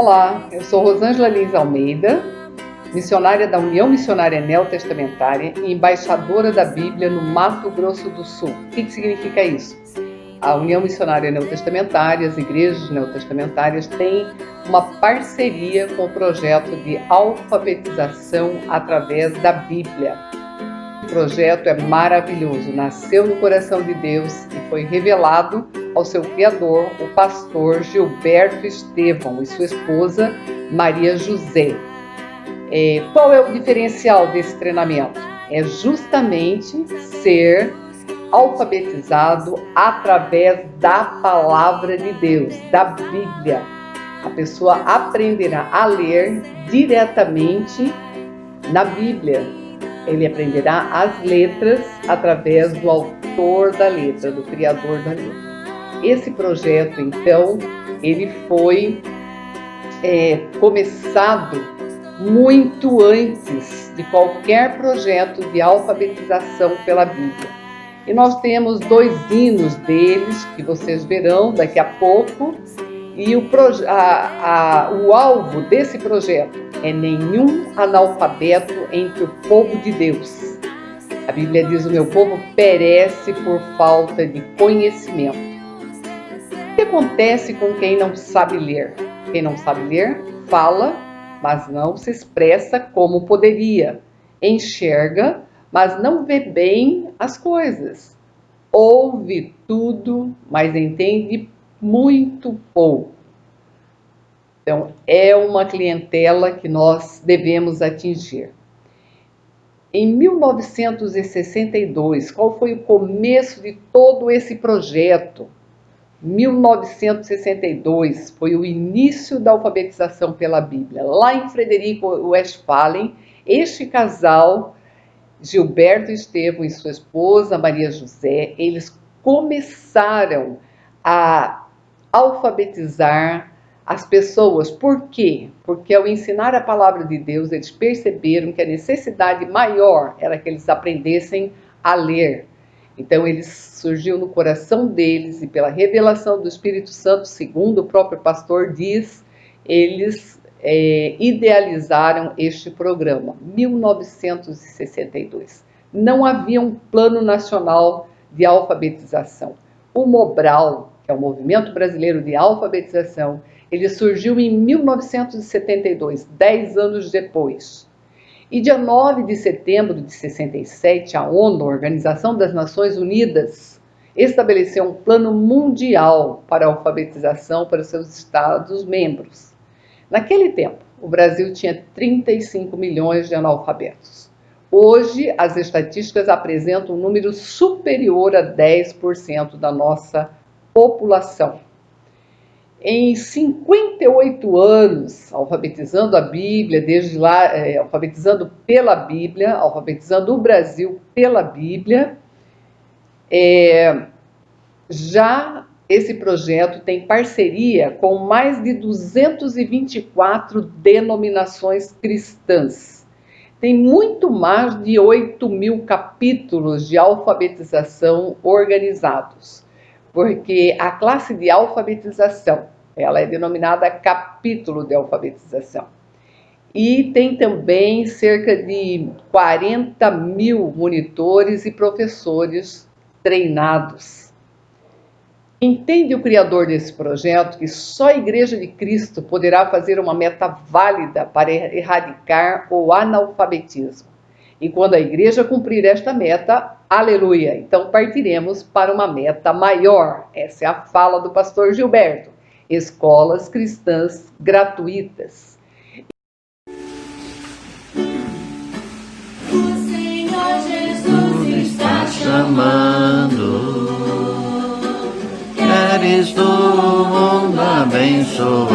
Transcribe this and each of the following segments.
Olá, eu sou Rosângela Lins Almeida, missionária da União Missionária Neotestamentária e embaixadora da Bíblia no Mato Grosso do Sul. O que significa isso? A União Missionária Neotestamentária, as igrejas neotestamentárias têm uma parceria com o projeto de alfabetização através da Bíblia. O projeto é maravilhoso, nasceu no coração de Deus e foi revelado ao seu criador, o pastor Gilberto Estevão e sua esposa Maria José. Qual é o diferencial desse treinamento? É justamente ser alfabetizado através da palavra de Deus, da Bíblia. A pessoa aprenderá a ler diretamente na Bíblia. Ele aprenderá as letras através do autor da letra, do criador da letra. Esse projeto, então, ele foi começado muito antes de qualquer projeto de alfabetização pela Bíblia. E nós temos 2 hinos deles, que vocês verão daqui a pouco, e o alvo desse projeto é nenhum analfabeto entre o povo de Deus. A Bíblia diz: o meu povo perece por falta de conhecimento. O que acontece com quem não sabe ler? Quem não sabe ler, fala, mas não se expressa como poderia. Enxerga, mas não vê bem as coisas. Ouve tudo, mas entende muito pouco. Então, é uma clientela que nós devemos atingir. Em 1962, qual foi o começo de todo esse projeto? 1962 foi o início da alfabetização pela Bíblia. Lá em Frederico Westphalen, este casal, Gilberto Estevão e sua esposa Maria José, eles começaram a alfabetizar as pessoas. Por quê? Porque ao ensinar a palavra de Deus, eles perceberam que a necessidade maior era que eles aprendessem a ler. Então, surgiu no coração deles, e pela revelação do Espírito Santo, segundo o próprio pastor diz, eles idealizaram este programa, 1962. Não havia um plano nacional de alfabetização. O Mobral, que é o Movimento Brasileiro de Alfabetização, ele surgiu em 1972, 10 anos depois. E dia 9 de setembro de 67, a ONU, a Organização das Nações Unidas, estabeleceu um plano mundial para a alfabetização para seus Estados-membros. Naquele tempo, o Brasil tinha 35 milhões de analfabetos. Hoje, as estatísticas apresentam um número superior a 10% da nossa população. Em 58 anos, alfabetizando a Bíblia, desde lá, alfabetizando pela Bíblia, alfabetizando o Brasil pela Bíblia, já esse projeto tem parceria com mais de 224 denominações cristãs. Tem muito mais de 8.000 capítulos de alfabetização organizados, porque a classe de alfabetização, ela é denominada capítulo de alfabetização. E tem também cerca de 40.000 monitores e professores treinados. Entende o criador desse projeto que só a Igreja de Cristo poderá fazer uma meta válida para erradicar o analfabetismo. E quando a igreja cumprir esta meta, aleluia, então partiremos para uma meta maior. Essa é a fala do pastor Gilberto. Escolas cristãs gratuitas. O Senhor Jesus está chamando. Queres do mundo abençoar?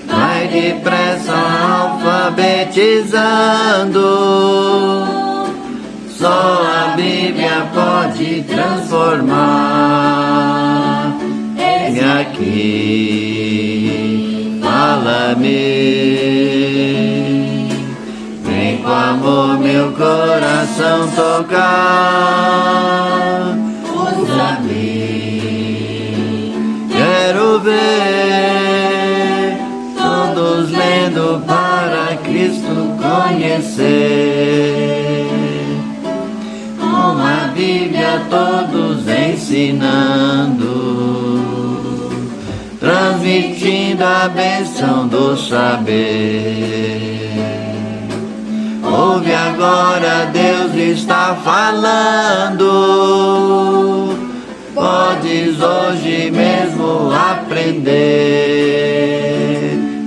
Vai depressa alfabetizando. Só a Bíblia pode transformar. Eis aqui, fala-me. Vem com amor meu coração tocar. Usa-me, quero ver conhecer. Com a Bíblia todos ensinando, transmitindo a bênção do saber. Ouve agora, Deus está falando. Podes hoje mesmo aprender.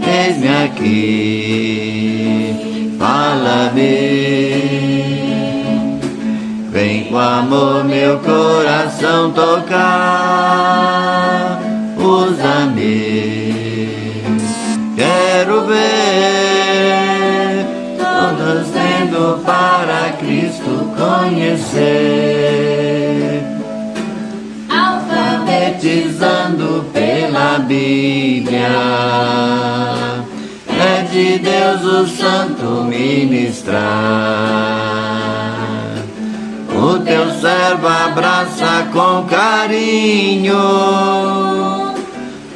Eis-me aqui, fala-me. Vem com amor meu coração tocar. Usa-me, quero ver todos tendo para Cristo conhecer. Alfabetizando pela Bíblia, é de Deus o santo ministrar. O teu servo abraça com carinho,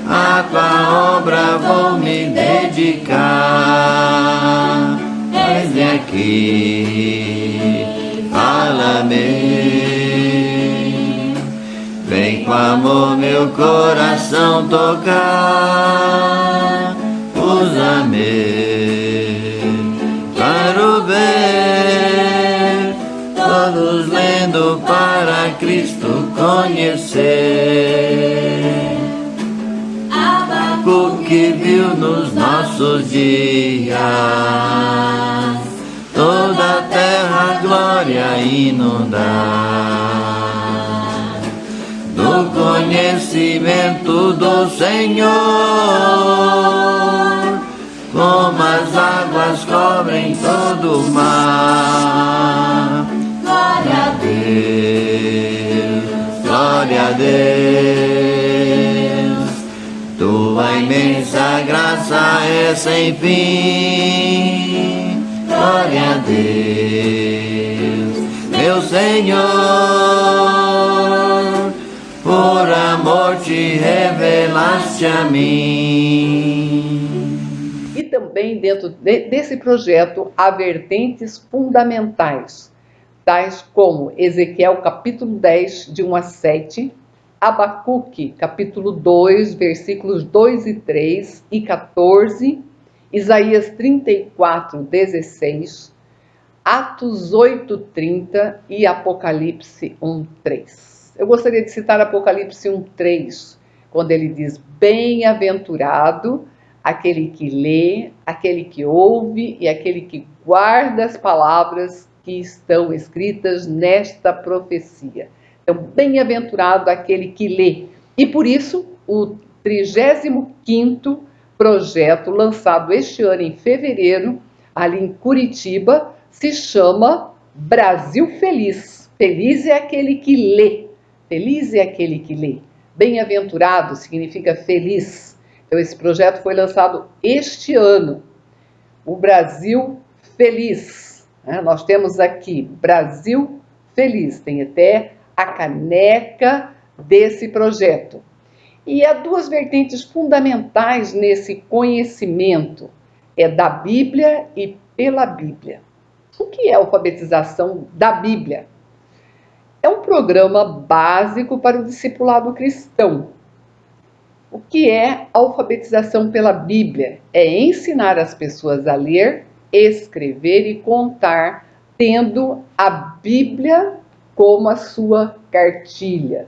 a tua obra vou me dedicar. Eis-me aqui, fala-me. Vem com amor meu coração tocar. Usa-me, quero ver todos lendo para Cristo conhecer. O que viu nos nossos dias toda a terra glória inundar, do conhecimento do Senhor, como as águas cobrem todo o mar. Glória a Deus, glória a Deus. Tua imensa graça é sem fim. Glória a Deus, meu Senhor, por amor te revelaste a mim. E também dentro desse projeto há vertentes fundamentais, tais como Ezequiel capítulo 10, de 1 a 7, Abacuque, capítulo 2, versículos 2 e 3 e 14, Isaías 34, 16, Atos 8, 30 e Apocalipse 1, 3. Eu gostaria de citar Apocalipse 1, 3, quando ele diz: bem-aventurado aquele que lê, aquele que ouve e aquele que guarda as palavras que estão escritas nesta profecia. Então, bem-aventurado aquele que lê. E por isso, o 35º projeto lançado este ano em fevereiro, ali em Curitiba, se chama Brasil Feliz. Feliz é aquele que lê. Feliz é aquele que lê. Bem-aventurado significa feliz. Então, esse projeto foi lançado este ano. O Brasil Feliz. Nós temos aqui Brasil Feliz. Tem até a caneca desse projeto. E há duas vertentes fundamentais nesse conhecimento, é da Bíblia e pela Bíblia. O que é a alfabetização da Bíblia? É um programa básico para o discipulado cristão. O que é alfabetização pela Bíblia? É ensinar as pessoas a ler, escrever e contar, tendo a Bíblia como a sua cartilha.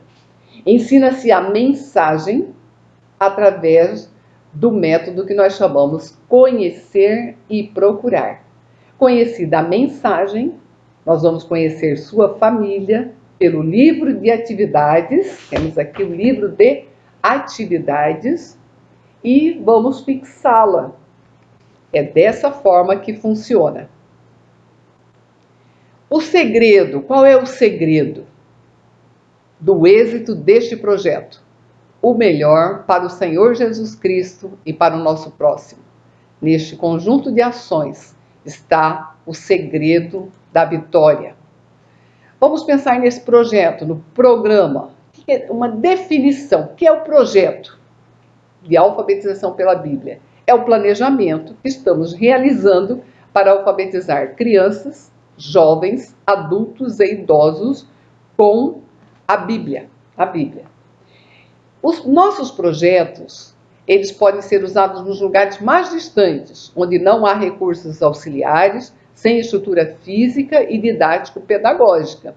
Ensina-se a mensagem através do método que nós chamamos conhecer e procurar. Conhecida a mensagem, nós vamos conhecer sua família pelo livro de atividades, temos aqui o livro de atividades, e vamos fixá-la. É dessa forma que funciona. O segredo, qual é o segredo do êxito deste projeto? O melhor para o Senhor Jesus Cristo e para o nosso próximo. Neste conjunto de ações está o segredo da vitória. Vamos pensar nesse projeto, no programa. Uma definição. O que é o projeto de alfabetização pela Bíblia? É o planejamento que estamos realizando para alfabetizar crianças, jovens, adultos e idosos com a Bíblia. Os nossos projetos, eles podem ser usados nos lugares mais distantes, onde não há recursos auxiliares, sem estrutura física e didático-pedagógica.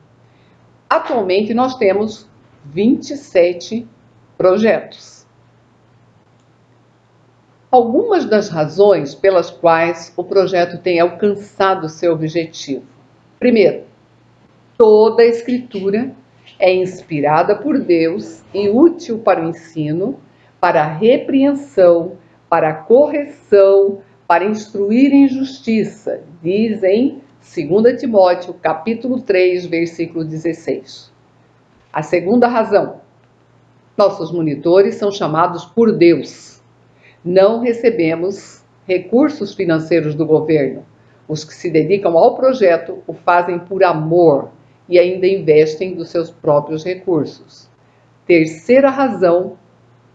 Atualmente, nós temos 27 projetos. Algumas das razões pelas quais o projeto tem alcançado seu objetivo. Primeiro, toda a escritura é inspirada por Deus e útil para o ensino, para a repreensão, para a correção, para instruir em justiça, diz em 2 Timóteo, capítulo 3, versículo 16. A segunda razão, nossos monitores são chamados por Deus. Não recebemos recursos financeiros do governo. Os que se dedicam ao projeto o fazem por amor e ainda investem dos seus próprios recursos. Terceira razão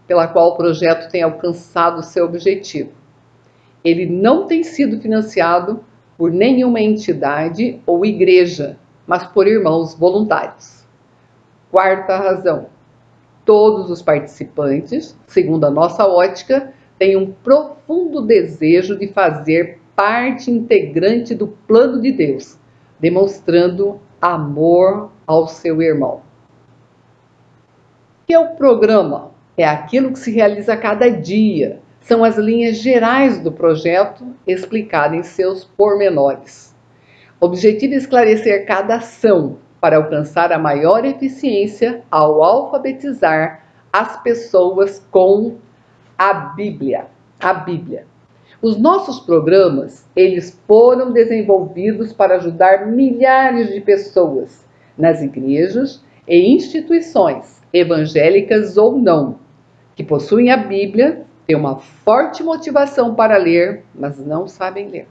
pela qual o projeto tem alcançado seu objetivo. Ele não tem sido financiado por nenhuma entidade ou igreja, mas por irmãos voluntários. Quarta razão. Todos os participantes, segundo a nossa ótica, têm um profundo desejo de fazer parte integrante do plano de Deus, demonstrando amor ao seu irmão. O que é o programa? É aquilo que se realiza a cada dia. São as linhas gerais do projeto explicadas em seus pormenores. O objetivo é esclarecer cada ação para alcançar a maior eficiência ao alfabetizar as pessoas com a Bíblia. Os nossos programas, eles foram desenvolvidos para ajudar milhares de pessoas nas igrejas e instituições, evangélicas ou não, que possuem a Bíblia, têm uma forte motivação para ler, mas não sabem ler.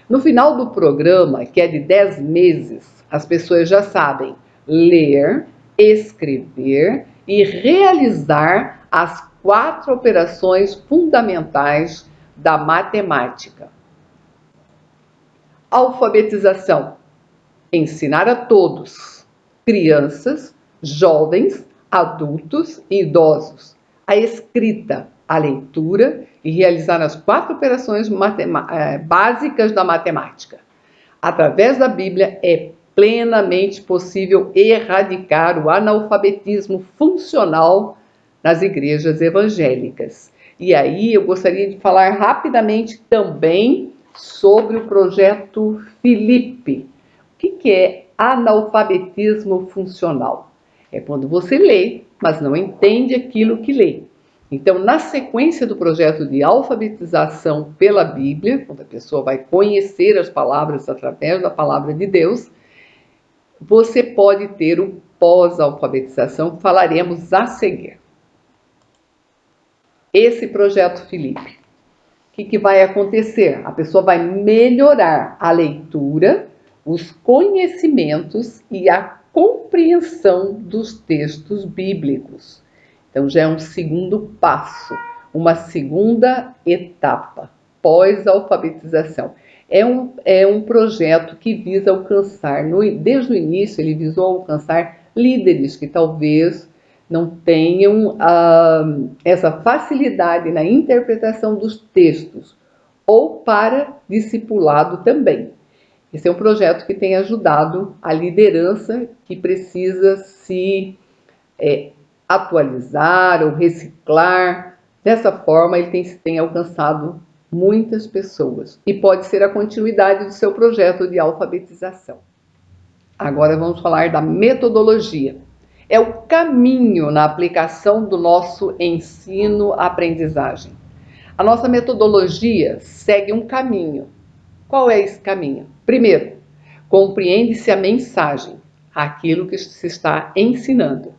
No final do programa, que é de 10 meses, as pessoas já sabem ler, escrever e realizar as 4 operações fundamentais da matemática. Alfabetização. Ensinar a todos, crianças, jovens, adultos e idosos, a escrita, a leitura e realizar as 4 operações básicas da matemática. Através da Bíblia é plenamente possível erradicar o analfabetismo funcional nas igrejas evangélicas. E aí eu gostaria de falar rapidamente também sobre o projeto Filipe. O que é analfabetismo funcional? É quando você lê, mas não entende aquilo que lê. Então, na sequência do projeto de alfabetização pela Bíblia, quando a pessoa vai conhecer as palavras através da palavra de Deus, você pode ter o pós-alfabetização, que falaremos a seguir. Esse projeto Filipe, o que vai acontecer? A pessoa vai melhorar a leitura, os conhecimentos e a compreensão dos textos bíblicos. Então, já é um segundo passo, uma segunda etapa, pós-alfabetização. É um projeto que visa alcançar, desde o início, ele visou alcançar líderes que talvez não tenham essa facilidade na interpretação dos textos, ou para discipulado também. Esse é um projeto que tem ajudado a liderança que precisa se atualizar ou reciclar. Dessa forma, ele tem alcançado muitas pessoas e pode ser a continuidade do seu projeto de alfabetização. Agora vamos falar da metodologia. É o caminho na aplicação do nosso ensino-aprendizagem. A nossa metodologia segue um caminho. Qual é esse caminho? Primeiro, compreende-se a mensagem, aquilo que se está ensinando.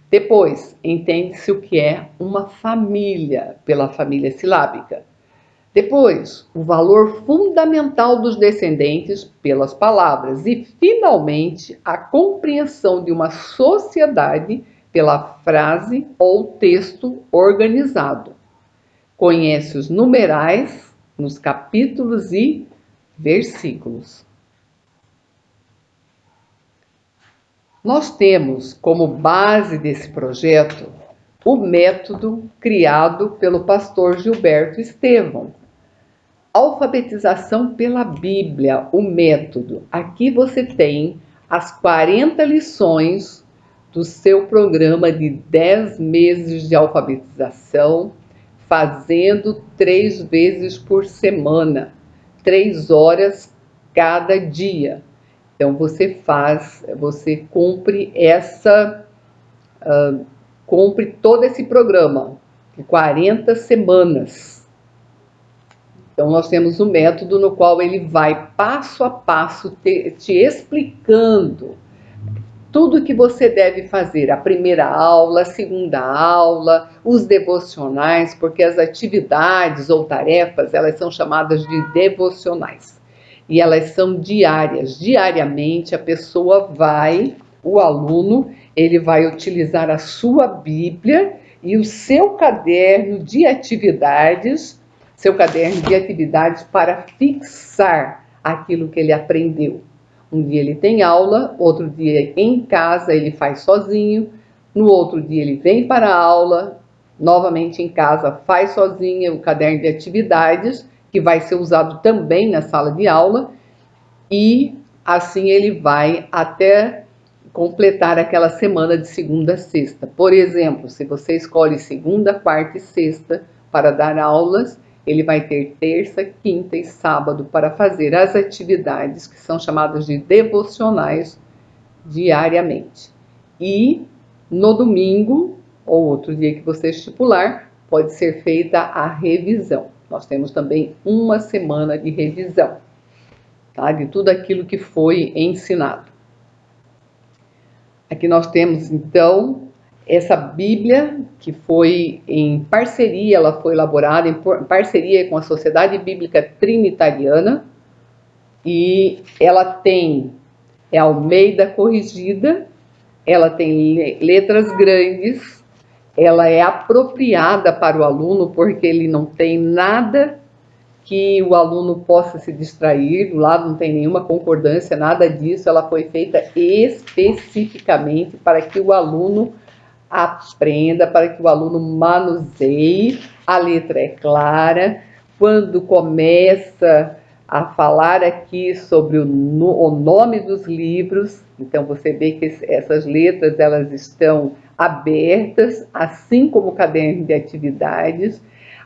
Depois, entende-se o que é uma família, pela família silábica. Depois, o valor fundamental dos descendentes pelas palavras. E, finalmente, a compreensão de uma sociedade pela frase ou texto organizado. Conhece os numerais nos capítulos e versículos. Nós temos como base desse projeto o método criado pelo pastor Gilberto Estevão. Alfabetização pela Bíblia, o método. Aqui você tem as 40 lições do seu programa de 10 meses de alfabetização, fazendo 3 vezes por semana, 3 horas cada dia. Então você cumpre cumpre todo esse programa de 40 semanas. Então nós temos um método no qual ele vai passo a passo te explicando tudo que você deve fazer, a primeira aula, a segunda aula, os devocionais, porque as atividades ou tarefas, elas são chamadas de devocionais. E elas são diárias. Diariamente o aluno, ele vai utilizar a sua Bíblia e o seu caderno de atividades, para fixar aquilo que ele aprendeu. Um dia ele tem aula, outro dia em casa ele faz sozinho, no outro dia ele vem para a aula, novamente em casa faz sozinho o caderno de atividades, que vai ser usado também na sala de aula, e assim ele vai até completar aquela semana de segunda a sexta. Por exemplo, se você escolhe segunda, quarta e sexta para dar aulas, ele vai ter terça, quinta e sábado para fazer as atividades que são chamadas de devocionais diariamente. E no domingo, ou outro dia que você estipular, pode ser feita a revisão. Nós temos também uma semana de revisão, tá? De tudo aquilo que foi ensinado. Aqui nós temos, então, essa Bíblia que foi em parceria, ela foi elaborada em parceria com a Sociedade Bíblica Trinitariana, e ela tem Almeida corrigida, ela tem letras grandes, ela é apropriada para o aluno, porque ele não tem nada que o aluno possa se distrair, do lado não tem nenhuma concordância, nada disso. Ela foi feita especificamente para que o aluno aprenda, para que o aluno manuseie. A letra é clara. Quando começa a falar aqui sobre o nome dos livros, então você vê que essas letras, elas estão abertas, assim como o caderno de atividades.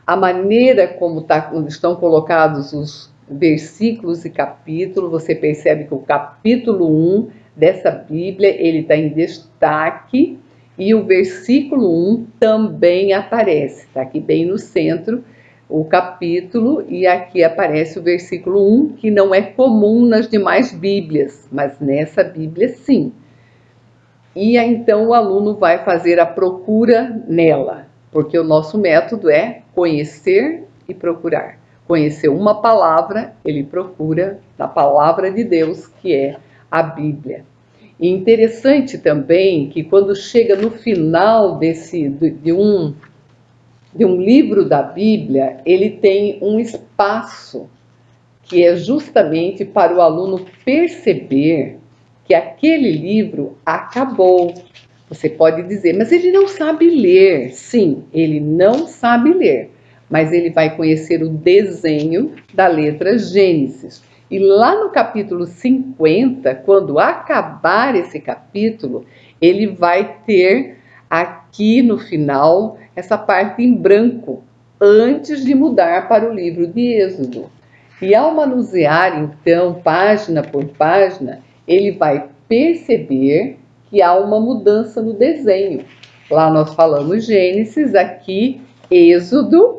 A maneira como estão colocados os versículos e capítulos, você percebe que o capítulo 1 dessa Bíblia, ele está em destaque, e o versículo 1 também aparece, está aqui bem no centro o capítulo, e aqui aparece o versículo 1, que não é comum nas demais Bíblias, mas nessa Bíblia sim. E então o aluno vai fazer a procura nela, porque o nosso método é conhecer e procurar. Conhecer uma palavra, ele procura na palavra de Deus, que é a Bíblia. E interessante também que quando chega no final de um livro da Bíblia, ele tem um espaço que é justamente para o aluno perceber que aquele livro acabou. Você pode dizer, mas ele não sabe ler. Sim, ele não sabe ler, mas ele vai conhecer o desenho da letra Gênesis. E lá no capítulo 50, quando acabar esse capítulo, ele vai ter aqui no final essa parte em branco, antes de mudar para o livro de Êxodo. E ao manusear, então, página por página, ele vai perceber que há uma mudança no desenho. Lá nós falamos Gênesis, aqui Êxodo,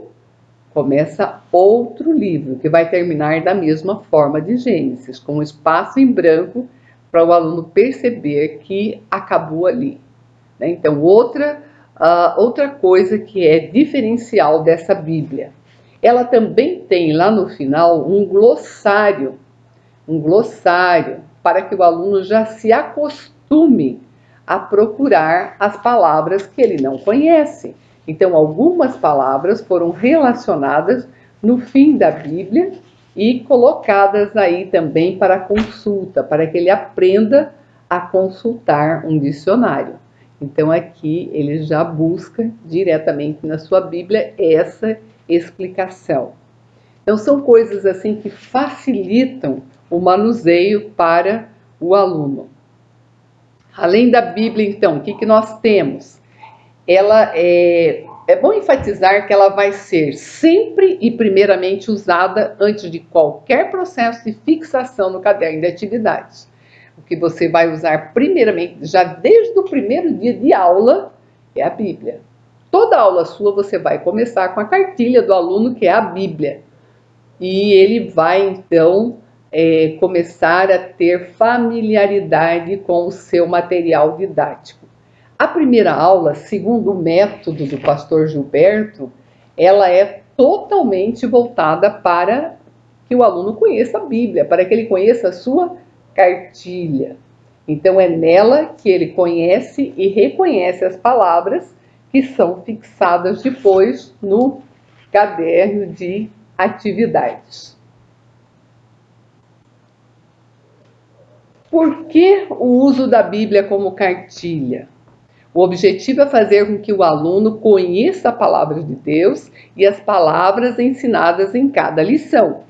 começa outro livro, que vai terminar da mesma forma de Gênesis, com um espaço em branco para o aluno perceber que acabou ali. Então, outra coisa que é diferencial dessa Bíblia, ela também tem lá no final um glossário para que o aluno já se acostume a procurar as palavras que ele não conhece. Então, algumas palavras foram relacionadas no fim da Bíblia e colocadas aí também para consulta, para que ele aprenda a consultar um dicionário. Então aqui ele já busca diretamente na sua Bíblia essa explicação. Então são coisas assim que facilitam o manuseio para o aluno. Além da Bíblia, então, o que nós temos? Ela é bom enfatizar que ela vai ser sempre e primeiramente usada antes de qualquer processo de fixação no caderno de atividades. O que você vai usar primeiramente, já desde o primeiro dia de aula, é a Bíblia. Toda aula sua você vai começar com a cartilha do aluno, que é a Bíblia. E ele vai, então, começar a ter familiaridade com o seu material didático. A primeira aula, segundo o método do pastor Gilberto, ela é totalmente voltada para que o aluno conheça a Bíblia, para que ele conheça a sua cartilha. Então é nela que ele conhece e reconhece as palavras que são fixadas depois no caderno de atividades. Por que o uso da Bíblia como cartilha? O objetivo é fazer com que o aluno conheça a palavra de Deus e as palavras ensinadas em cada lição.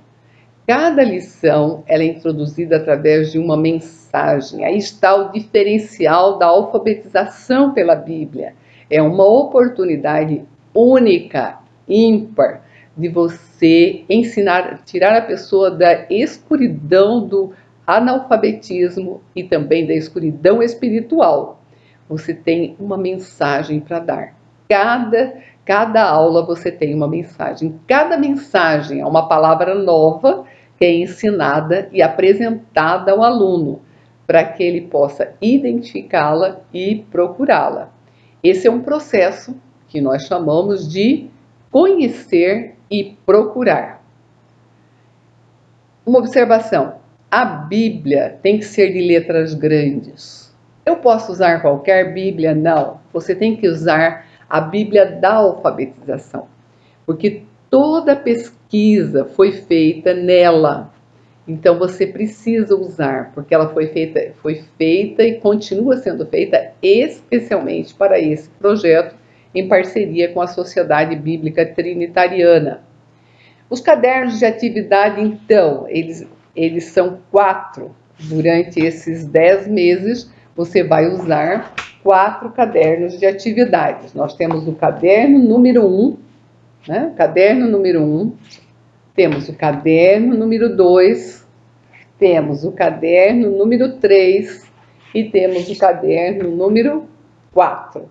Cada lição ela é introduzida através de uma mensagem. Aí está o diferencial da alfabetização pela Bíblia. É uma oportunidade única, ímpar, de você ensinar, tirar a pessoa da escuridão do analfabetismo e também da escuridão espiritual. Você tem uma mensagem para dar. Cada aula você tem uma mensagem. Cada mensagem é uma palavra nova que é ensinada e apresentada ao aluno, para que ele possa identificá-la e procurá-la. Esse é um processo que nós chamamos de conhecer e procurar. Uma observação: a Bíblia tem que ser de letras grandes. Eu posso usar qualquer Bíblia? Não. Você tem que usar a Bíblia da alfabetização, porque toda pesquisa foi feita nela. Então você precisa usar, porque ela foi feita e continua sendo feita especialmente para esse projeto, em parceria com a Sociedade Bíblica Trinitariana. Os cadernos de atividade, então, eles são 4. Durante esses 10 meses, você vai usar 4 cadernos de atividades. Nós temos o caderno número 1, né? Caderno número 1, temos o caderno número 2, temos o caderno número 3 e temos o caderno número 4.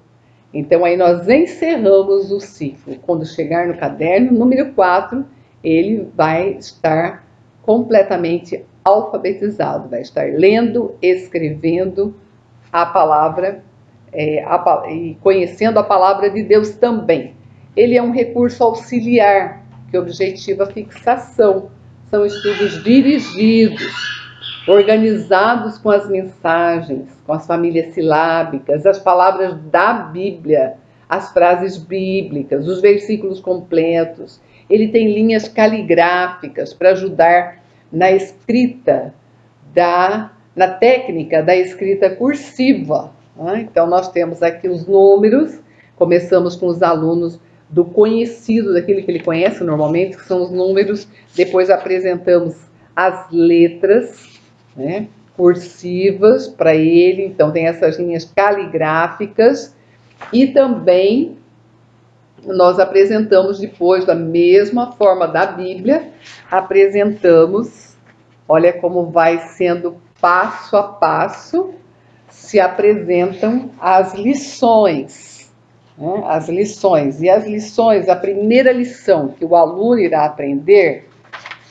Então, aí nós encerramos o ciclo. Quando chegar no caderno número 4, ele vai estar completamente alfabetizado, vai estar lendo, escrevendo a palavra e conhecendo a palavra de Deus também. Ele é um recurso auxiliar que objetiva a fixação. São estudos dirigidos, organizados com as mensagens, com as famílias silábicas, as palavras da Bíblia, as frases bíblicas, os versículos completos. Ele tem linhas caligráficas para ajudar na escrita, na técnica da escrita cursiva. Então nós temos aqui os números, começamos com os alunos do conhecido, daquele que ele conhece normalmente, que são os números, depois apresentamos as letras, né, cursivas para ele, então tem essas linhas caligráficas, e também nós apresentamos depois, da mesma forma da Bíblia, apresentamos, olha como vai sendo passo a passo, se apresentam as lições, né? As lições. E as lições, a primeira lição que o aluno irá aprender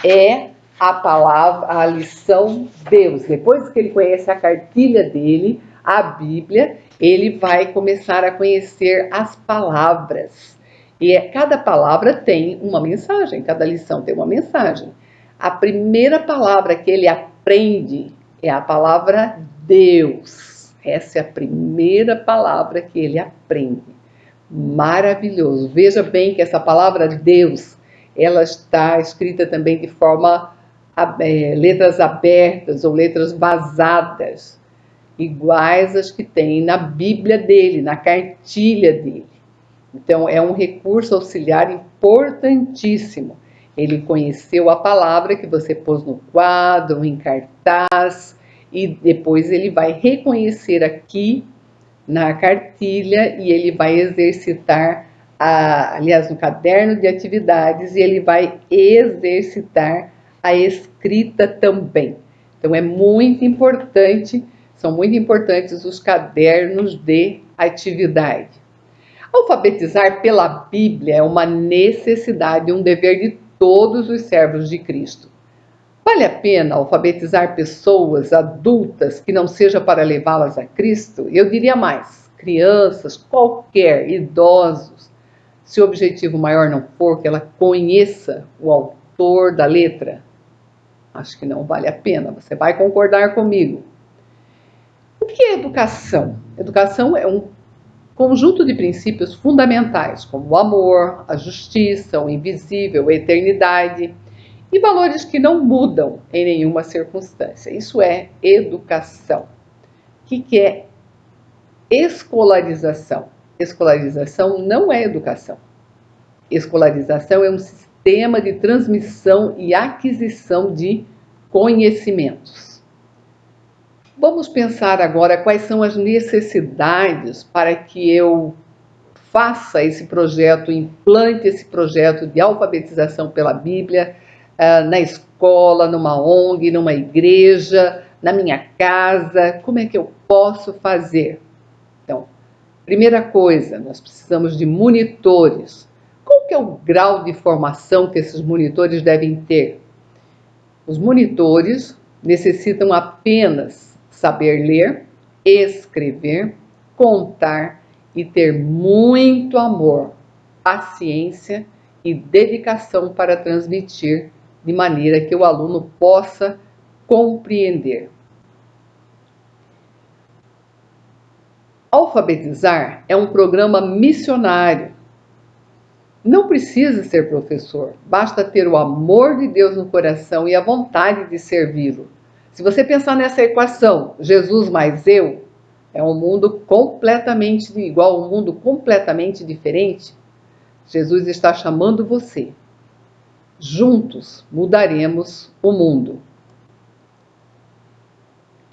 é a palavra, a lição Deus. Depois que ele conhece a cartilha dele, a Bíblia, ele vai começar a conhecer as palavras. E cada palavra tem uma mensagem, cada lição tem uma mensagem. A primeira palavra que ele aprende é a palavra Deus. Essa é a primeira palavra que ele aprende. Maravilhoso. Veja bem que essa palavra Deus, ela está escrita também de forma letras abertas ou letras vazadas, iguais às que tem na Bíblia dele, na cartilha dele. Então é um recurso auxiliar importantíssimo. Ele conheceu a palavra que você pôs no quadro, em cartaz, e depois ele vai reconhecer aqui na cartilha e ele vai exercitar, aliás, no caderno de atividades, e ele vai exercitar a escrita também. Então é muito importante, são muito importantes os cadernos de atividade. Alfabetizar pela Bíblia é uma necessidade, um dever de todos os servos de Cristo. Vale a pena alfabetizar pessoas adultas que não seja para levá-las a Cristo? Eu diria mais, crianças, qualquer, idosos, se o objetivo maior não for que ela conheça o autor da letra. Acho que não vale a pena, você vai concordar comigo. O que é educação? Educação é um conjunto de princípios fundamentais, como o amor, a justiça, o invisível, a eternidade, e valores que não mudam em nenhuma circunstância. Isso é educação. O que é escolarização? Escolarização não é educação. Escolarização é um sistema de transmissão e aquisição de conhecimentos. Vamos pensar agora quais são as necessidades para que eu faça esse projeto, implante esse projeto de alfabetização pela Bíblia, na escola, numa ONG, numa igreja, na minha casa. Como é que eu posso fazer? Então, primeira coisa, nós precisamos de monitores. Qual que é o grau de formação que esses monitores devem ter? Os monitores necessitam apenas saber ler, escrever, contar e ter muito amor, paciência e dedicação para transmitir de maneira que o aluno possa compreender. Alfabetizar é um programa missionário. Não precisa ser professor, basta ter o amor de Deus no coração e a vontade de servi-lo. Se você pensar nessa equação, Jesus mais eu, é um mundo completamente igual, um mundo completamente diferente. Jesus está chamando você. Juntos mudaremos o mundo.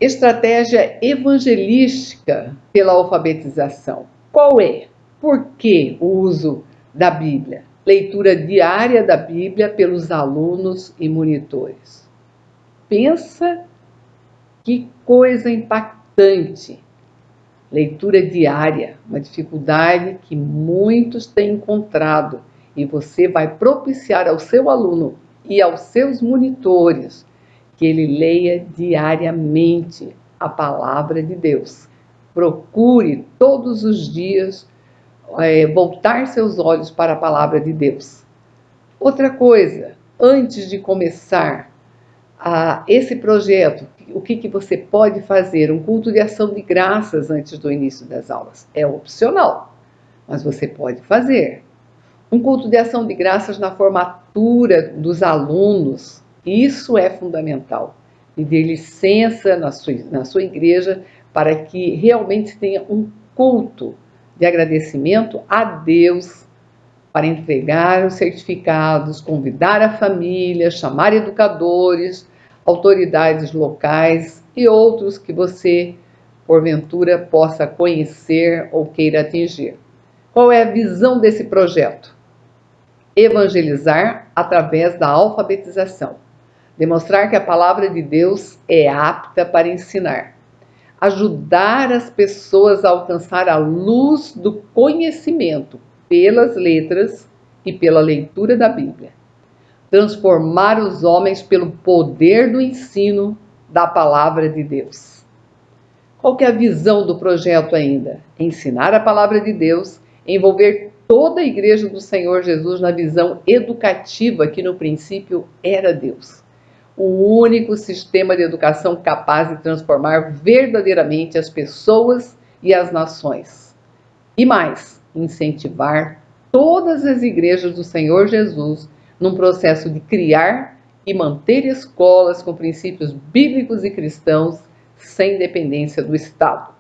Estratégia evangelística pela alfabetização. Qual é? Por que o uso da Bíblia? Leitura diária da Bíblia pelos alunos e monitores. Pensa que coisa impactante. Leitura diária, uma dificuldade que muitos têm encontrado, e você vai propiciar ao seu aluno e aos seus monitores que ele leia diariamente a palavra de Deus. Procure todos os dias voltar seus olhos para a palavra de Deus. Outra coisa, antes de começar esse projeto, o que você pode fazer? Um culto de ação de graças antes do início das aulas. É opcional, mas você pode fazer. Um culto de ação de graças na formatura dos alunos. Isso é fundamental. Pedir licença na sua igreja para que realmente tenha um culto de agradecimento a Deus, para entregar os certificados, convidar a família, chamar educadores, autoridades locais e outros que você, porventura, possa conhecer ou queira atingir. Qual é a visão desse projeto? Evangelizar através da alfabetização. Demonstrar que a palavra de Deus é apta para ensinar. Ajudar as pessoas a alcançar a luz do conhecimento pelas letras e pela leitura da Bíblia. Transformar os homens pelo poder do ensino da palavra de Deus. Qual que é a visão do projeto ainda? Ensinar a palavra de Deus, envolver toda a igreja do Senhor Jesus na visão educativa que no princípio era Deus. O único sistema de educação capaz de transformar verdadeiramente as pessoas e as nações. E mais, incentivar todas as igrejas do Senhor Jesus num processo de criar e manter escolas com princípios bíblicos e cristãos sem dependência do Estado.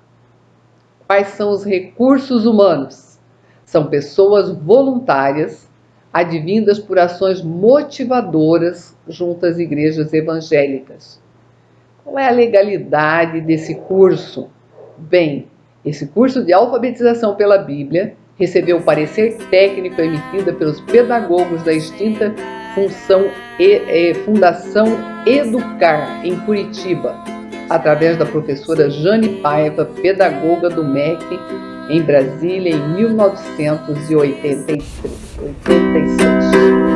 Quais são os recursos humanos? São pessoas voluntárias, advindas por ações motivadoras junto às igrejas evangélicas. Qual é a legalidade desse curso? Bem, esse curso de alfabetização pela Bíblia recebeu o parecer técnico emitido pelos pedagogos da extinta Fundação Educar, em Curitiba, através da professora Jane Paiva, pedagoga do MEC, em Brasília, em 1987.